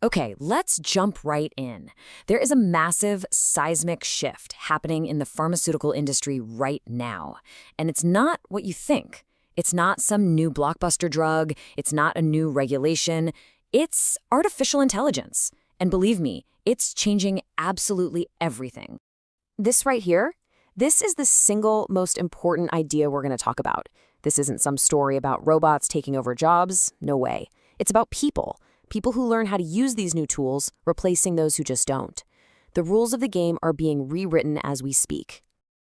Okay, let's jump right in. There is a massive seismic shift happening in the pharmaceutical industry right now. And it's not what you think. It's not some new blockbuster drug. It's not a new regulation. It's artificial intelligence. And believe me, it's changing absolutely everything. This right here, this is the single most important idea we're going to talk about. This isn't some story about robots taking over jobs. No way. It's about people. People who learn how to use these new tools, replacing those who just don't. The rules of the game are being rewritten as we speak.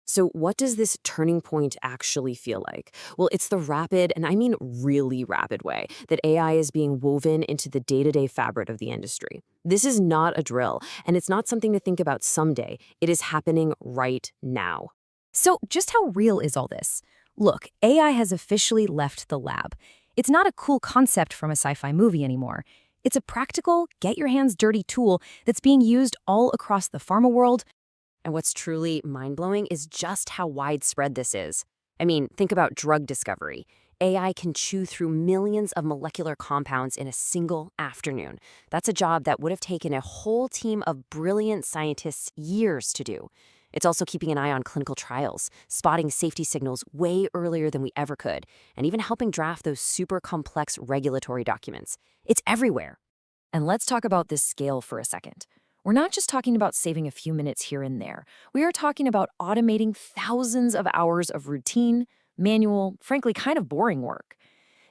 So what does this turning point actually feel like? Well, it's the rapid, and I mean really rapid way, that AI is being woven into the day-to-day fabric of the industry. This is not a drill, and it's not something to think about someday. It is happening right now. So just how real is all this? Look, AI has officially left the lab. It's not a cool concept from a sci-fi movie anymore. It's a practical, get-your-hands-dirty tool that's being used all across the pharma world. And what's truly mind-blowing is just how widespread this is. I mean, think about drug discovery. AI can chew through millions of molecular compounds in a single afternoon. That's a job that would have taken a whole team of brilliant scientists years to do. It's also keeping an eye on clinical trials, spotting safety signals way earlier than we ever could, and even helping draft those super complex regulatory documents. It's everywhere. And let's talk about this scale for a second. We're not just talking about saving a few minutes here and there. We are talking about automating thousands of hours of routine, manual, frankly, kind of boring work.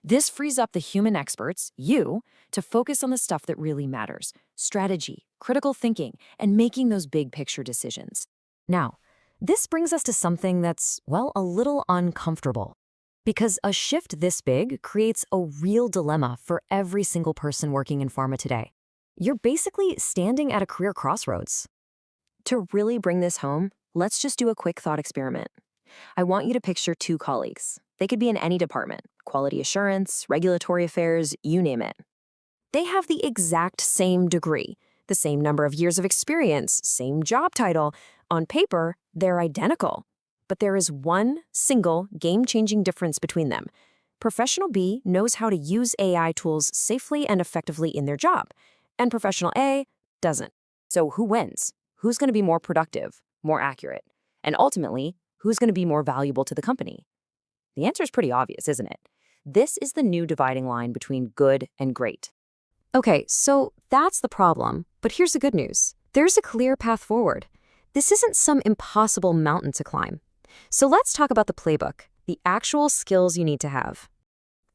This frees up the human experts, you, to focus on the stuff that really matters: strategy, critical thinking, and making those big picture decisions. Now, this brings us to something that's, well, a little uncomfortable. Because a shift this big creates a real dilemma for every single person working in pharma today. You're basically standing at a career crossroads. To really bring this home, let's just do a quick thought experiment. I want you to picture two colleagues. They could be in any department: quality assurance, regulatory affairs, you name it. They have the exact same degree, the same number of years of experience, same job title. On paper, they're identical. But there is one single game-changing difference between them. Professional B knows how to use AI tools safely and effectively in their job, and Professional A doesn't. So who wins? Who's going to be more productive, more accurate? And ultimately, who's going to be more valuable to the company? The answer is pretty obvious, isn't it? This is the new dividing line between good and great. Okay, so that's the problem, but here's the good news. There's a clear path forward. This isn't some impossible mountain to climb. So let's talk about the playbook, the actual skills you need to have.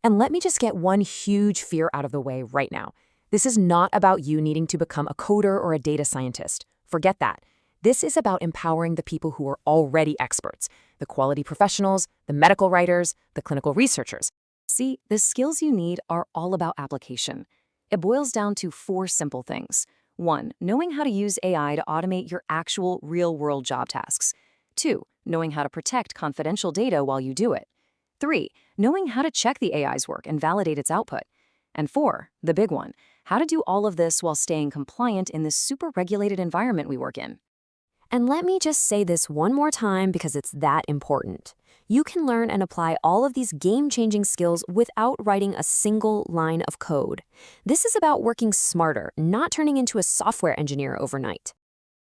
And let me just get one huge fear out of the way right now. This is not about you needing to become a coder or a data scientist. Forget that. This is about empowering the people who are already experts: the quality professionals, the medical writers, the clinical researchers. See, the skills you need are all about application. It boils down to 4 simple things. 1, knowing how to use AI to automate your actual real-world job tasks. 2, knowing how to protect confidential data while you do it. 3, knowing how to check the AI's work and validate its output. And 4, the big one, how to do all of this while staying compliant in this super regulated environment we work in. And let me just say this one more time because it's that important. You can learn and apply all of these game-changing skills without writing a single line of code. This is about working smarter, not turning into a software engineer overnight.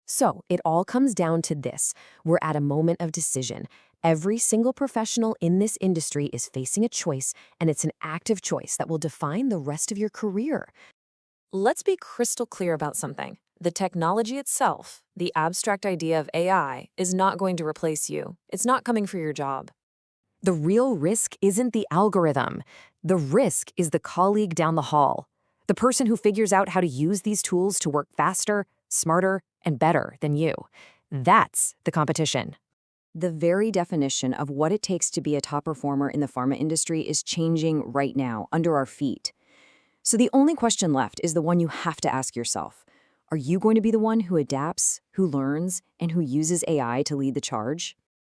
So it all comes down to this. We're at a moment of decision. Every single professional in this industry is facing a choice, and it's an active choice that will define the rest of your career. Let's be crystal clear about something. The technology itself, the abstract idea of AI, is not going to replace you. It's not coming for your job. The real risk isn't the algorithm. The risk is the colleague down the hall, the person who figures out how to use these tools to work faster, smarter, and better than you. That's the competition. The very definition of what it takes to be a top performer in the pharma industry is changing right now, under our feet. So the only question left is the one you have to ask yourself. Are you going to be the one who adapts, who learns, and who uses AI to lead the charge?